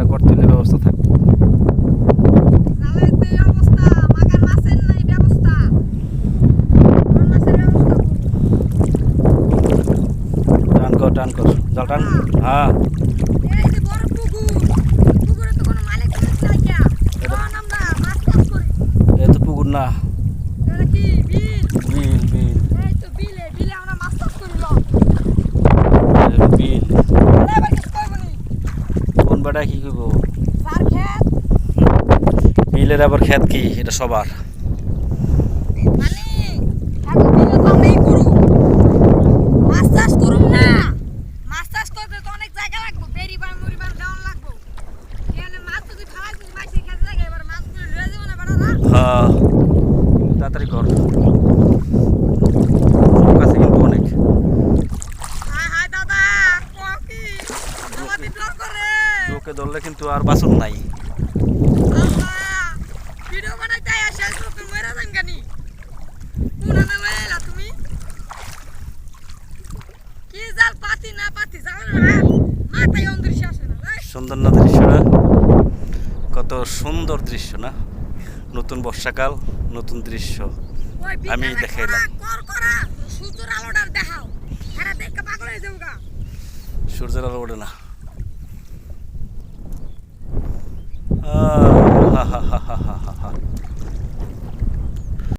ব্যবস্থা করতে হলে ব্যবস্থা থাকবে। টান কর জাল টান। হ্যাঁ এ তো পুকুর না, বিল বিল বিল। কোন বেটা কি করবো? বিলের আবার খেত কি? এটা সবার। হ্যাঁ তাড়াতাড়ি কর, লোক আছে কিন্তু অনেক। লোকে ধরলে কিন্তু আর বাসন নাই। সুন্দর না দৃশ্যটা? কত সুন্দর দৃশ্য না? নতুন বর্ষাকাল, নতুন দৃশ্য আমি দেখাইলাম। সূর্যের আলো ওঠে না।